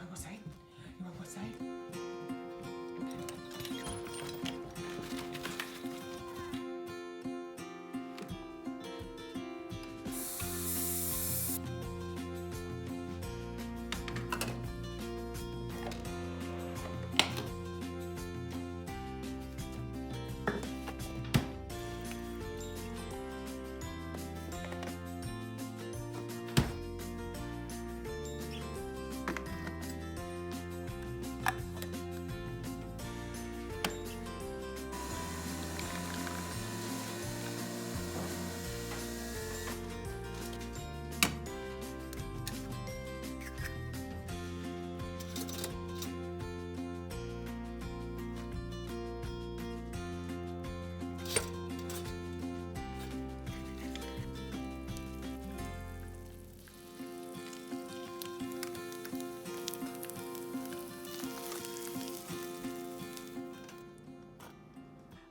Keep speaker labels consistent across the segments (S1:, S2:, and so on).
S1: wanna go say? You wanna go say?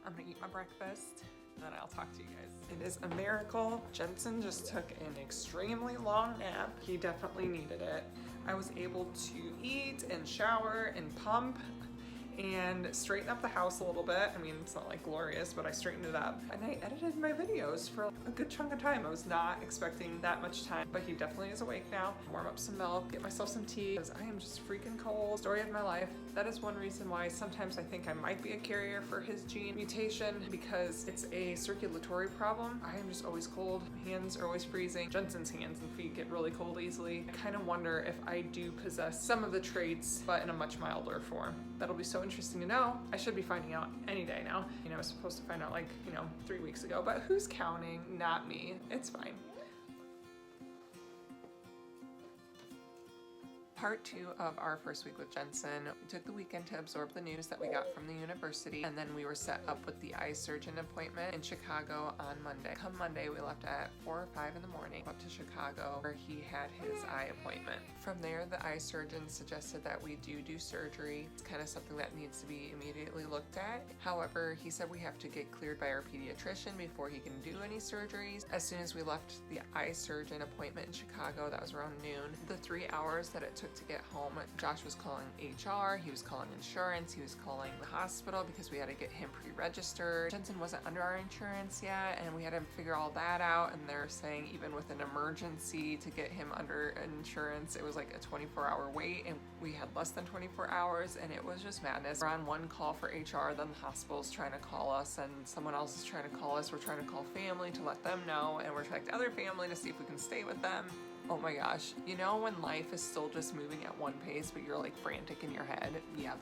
S1: I'm gonna eat my breakfast, and then I'll talk to you guys. It is a miracle. Jensen just took an extremely long nap. He definitely needed it. I was able to eat and shower and pump and straighten up the house a little bit. I mean, it's not like glorious, but I straightened it up. And I edited my videos for a good chunk of time. I was not expecting that much time, but he definitely is awake now. Warm up some milk, get myself some tea, because I am just freaking cold. Story of my life. That is one reason why sometimes I think I might be a carrier for his gene mutation, because it's a circulatory problem. I am just always cold. My hands are always freezing. Jensen's hands and feet get really cold easily. I kind of wonder if I do possess some of the traits, but in a much milder form. That'll be so interesting to know. I should be finding out any day now. You know, I was supposed to find out like, 3 weeks ago, but who's counting? Not me. It's fine. Part 2 of our first week with Jensen. We took the weekend to absorb the news that we got from the university, and then we were set up with the eye surgeon appointment in Chicago on Monday. Come Monday, we left at 4 or 5 in the morning up to Chicago where he had his eye appointment. From there, the eye surgeon suggested that we do surgery. It's kind of something that needs to be immediately looked at. However, he said we have to get cleared by our pediatrician before he can do any surgeries. As soon as we left the eye surgeon appointment in Chicago, that was around noon, the 3 hours that it took to get home, Josh was calling HR, he was calling insurance, he was calling the hospital because we had to get him pre-registered. Jensen wasn't under our insurance yet, and we had to figure all that out, and they're saying even with an emergency to get him under insurance, it was like a 24-hour wait, and we had less than 24 hours, and it was just madness. We're on one call for HR, then the hospital's trying to call us, and someone else is trying to call us. We're trying to call family to let them know, and we're trying to other family to see if we can stay with them. Oh my gosh, you know when life is still just moving at one pace, but you're like frantic in your head? Yeah,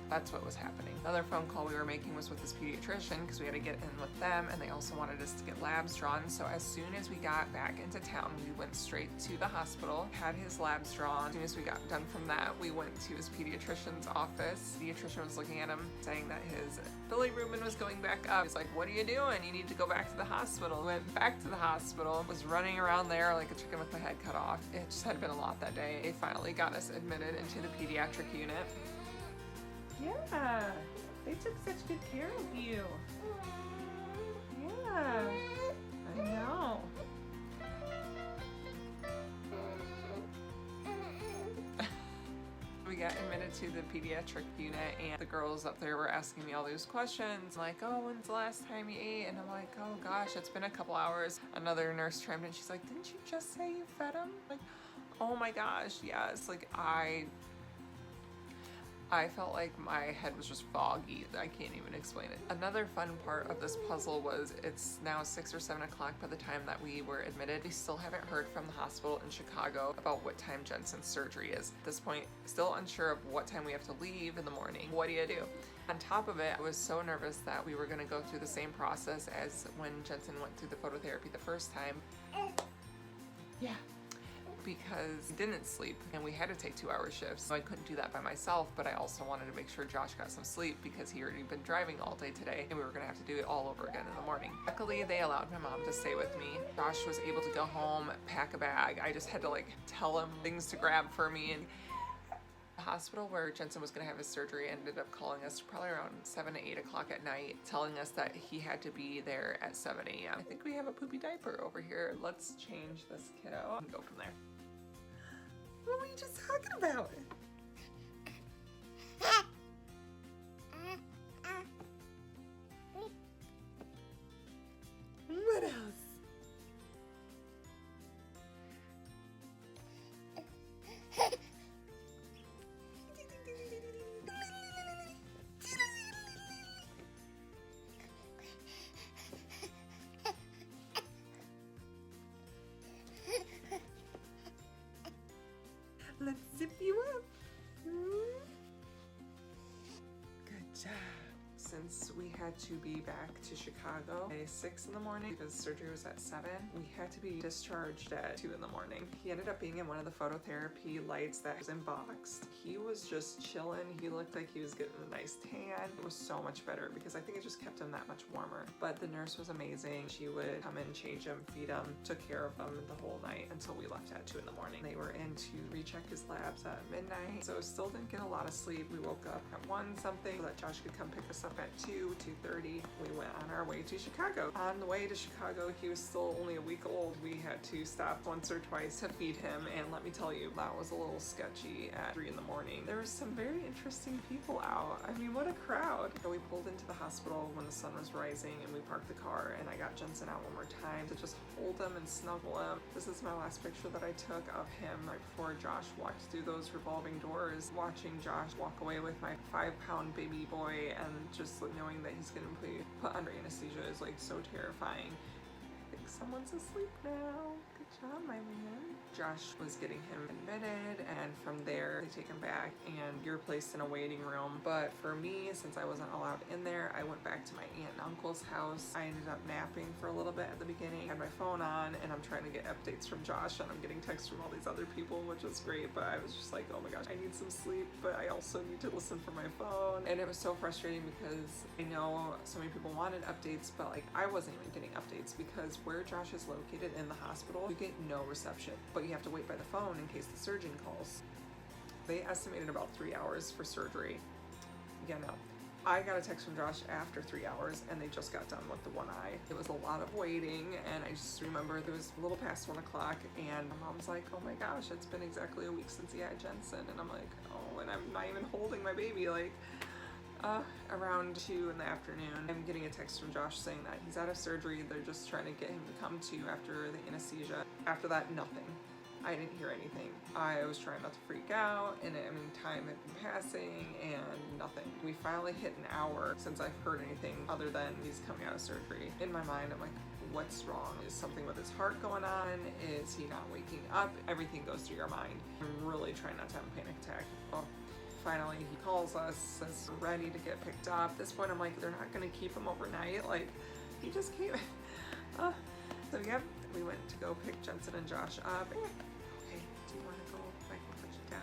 S1: that's what was happening. Another phone call we were making was with this pediatrician because we had to get in with them, and they also wanted us to get labs drawn. So as soon as we got back into town, we went straight to the hospital, had his labs drawn. As soon as we got done from that, we went to his pediatrician's office. The pediatrician was looking at him, saying that his bilirubin was going back up. He's like, "What are you doing? You need to go back to the hospital." Went back to the hospital, was running around there like a chicken with my head cut off. It just had been a lot that day. They finally got us admitted into the pediatric unit. Yeah, they took such good care of you. Yeah, I know. We got admitted to the pediatric unit, and the girls up there were asking me all these questions like, "Oh, when's the last time you ate?" And I'm like, "Oh gosh, it's been a couple hours." Another nurse chimed in, she's like, "Didn't you just say you fed him?" Like, oh my gosh, yes. Like I felt like my head was just foggy. I can't even explain it. Another fun part of this puzzle was it's now 6 or 7 o'clock by the time that we were admitted. We still haven't heard from the hospital in Chicago about what time Jensen's surgery is. At this point, still unsure of what time we have to leave in the morning. What do you do? On top of it, I was so nervous that we were gonna go through the same process as when Jensen went through the phototherapy the first time. Yeah. Because he didn't sleep and we had to take 2-hour shifts. So I couldn't do that by myself, but I also wanted to make sure Josh got some sleep because he already been driving all day today and we were gonna have to do it all over again in the morning. Luckily, they allowed my mom to stay with me. Josh was able to go home, pack a bag. I just had to like tell him things to grab for me. And the hospital where Jensen was gonna have his surgery ended up calling us probably around 7 to 8 o'clock at night, telling us that he had to be there at 7 a.m. I think we have a poopy diaper over here. Let's change this kiddo and go from there. What were you just talking about? let's zip you up. Good job. Since we had to be back to Chicago at 6 in the morning because surgery was at 7, we had to be discharged at 2 in the morning. He ended up being in one of the phototherapy lights that was unboxed. He was just chilling. He looked like he was getting a nice tan. It was so much better because I think it just kept him that much warmer. But the nurse was amazing. She would come in, change him, feed him, took care of him the whole night until we left at 2 in the morning. They were in to recheck his labs at midnight, so still didn't get a lot of sleep. We woke up at 1 something so that Josh could come pick us up at 2:30. We went on our way to Chicago. On the way to Chicago, he was still only a week old. We had to stop once or twice to feed him, and let me tell you, that was a little sketchy at 3 in the morning. There was some very interesting people out. I mean, what a crowd. So we pulled into the hospital when the sun was rising, and we parked the car, and I got Jensen out one more time to just hold him and snuggle him. This is my last picture that I took of him right before Josh walked through those revolving doors. Watching Josh walk away with my 5-pound baby boy and just knowing that he's gonna be put under anesthesia is like so terrifying. I think someone's asleep now. Good job, my man. Josh was getting him admitted, and from there they take him back and you're placed in a waiting room. But for me, since I wasn't allowed in there, I went back to my aunt and uncle's house. I ended up napping for a little bit at the beginning, had my phone on, and I'm trying to get updates from Josh, and I'm getting texts from all these other people, which is great, but I was just like, oh my gosh, I need some sleep, but I also need to listen from my phone. And it was so frustrating because I know so many people wanted updates, but like I wasn't even getting updates because where Josh is located in the hospital, you get no reception, but you have to wait by the phone in case the surgeon calls. They estimated about 3 hours for surgery. Yeah, no. I got a text from Josh after 3 hours, and they just got done with the one eye. It was a lot of waiting, and I just remember it was a little past 1 o'clock, and my mom's like, oh my gosh, it's been exactly a week since he had Jensen. And I'm like, oh, and I'm not even holding my baby. Like, around 2 in the afternoon, I'm getting a text from Josh saying that he's out of surgery. They're just trying to get him to come to after the anesthesia. After that, nothing. I didn't hear anything. I was trying not to freak out, and I mean, time had been passing and nothing. We finally hit an hour since I've heard anything other than he's coming out of surgery. In my mind, I'm like, what's wrong? Is something with his heart going on? Is he not waking up? Everything goes through your mind. I'm really trying not to have a panic attack. Well, finally, he calls us, says we're ready to get picked up. At this point, I'm like, they're not gonna keep him overnight. Like, he just came. So yep, we went to go pick Jensen and Josh up. Okay, do you want to go? I can put you down.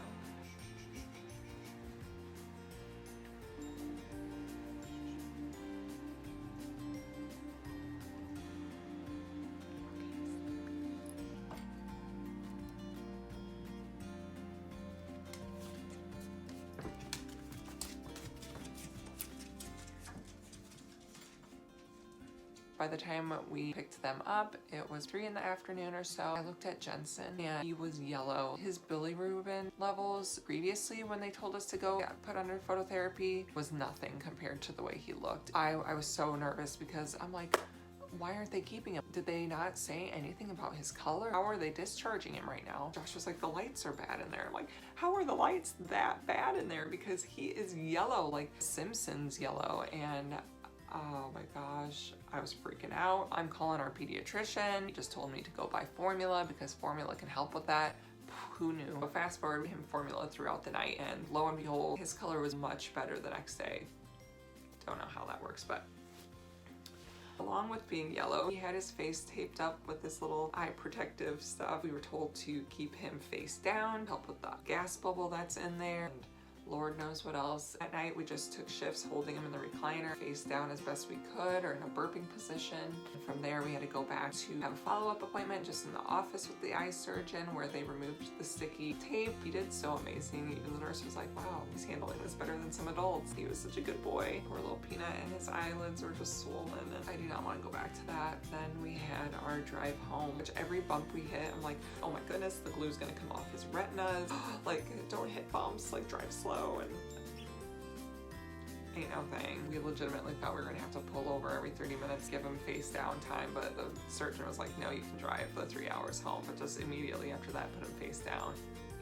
S1: By the time we picked them up, it was 3 in the afternoon or so. I looked at Jensen and he was yellow. His bilirubin levels previously when they told us to go get put under phototherapy was nothing compared to the way he looked. I was so nervous because I'm like, why aren't they keeping him? Did they not say anything about his color? How are they discharging him right now? Josh was like, the lights are bad in there. I'm like, how are the lights that bad in there? Because he is yellow, like Simpsons yellow. And oh my gosh, I was freaking out. I'm calling our pediatrician. He just told me to go buy formula because formula can help with that. Who knew? But fast forward him formula throughout the night, and lo and behold, his color was much better the next day. Don't know how that works, but along with being yellow, he had his face taped up with this little eye protective stuff. We were told to keep him face down, help with the gas bubble that's in there, and Lord knows what else. At night, we just took shifts holding him in the recliner, face down as best we could, or in a burping position. And from there, we had to go back to have a follow-up appointment just in the office with the eye surgeon where they removed the sticky tape. He did so amazing. Even the nurse was like, wow, he's handling this better than some adults. He was such a good boy. Poor little Peanut, and his eyelids were just swollen, and I do not want to go back to that. Then we had our drive home, which every bump we hit, I'm like, oh my goodness, the glue's gonna come off his retinas. Like, don't hit bumps, like drive slow. And ain't no thing. We legitimately thought we were gonna have to pull over every 30 minutes, give him face down time, but the surgeon was like, no, you can drive the 3 hours home, but just immediately after that, put him face down.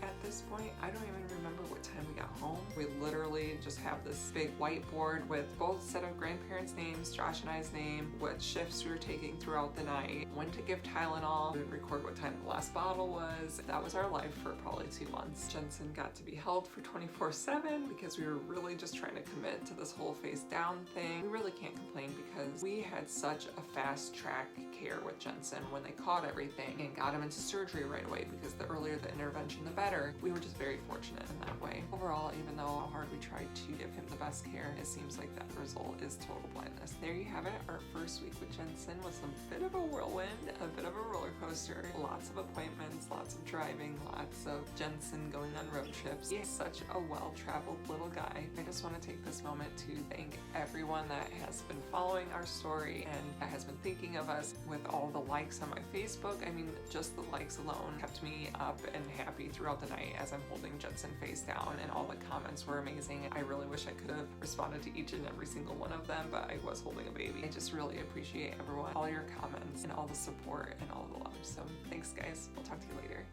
S1: at this point. I don't even remember what time we got home. We literally just have this big whiteboard with both set of grandparents' names, Josh and I's name, what shifts we were taking throughout the night, when to give Tylenol, we would record what time the last bottle was. That was our life for probably 2 months. Jensen got to be held for 24/7 because we were really just trying to commit to this whole face down thing. We really can't complain because we had such a fast track care with Jensen when they caught everything and got him into surgery right away, because the earlier the intervention, the better. We were just very fortunate in that way. Overall, even though how hard we tried to give him the best care, it seems like that result is total blindness. There you have it, our first week with Jensen was a bit of a whirlwind, a bit of a roller coaster, lots of appointments, lots of driving, lots of Jensen going on road trips. He's such a well-traveled little guy. I just want to take this moment to thank everyone that has been following our story and that has been thinking of us with all the likes on my Facebook. I mean, just the likes alone kept me up and happy throughout the night as I'm holding Jensen face down, and all the comments were amazing. I really wish I could have responded to each and every single one of them, but I was holding a baby. I just really appreciate everyone, all your comments and all the support and all the love. So thanks guys, we'll talk to you later.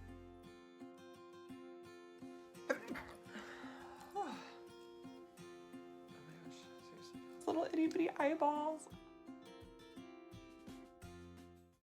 S1: Oh my gosh, seriously. Little itty bitty eyeballs.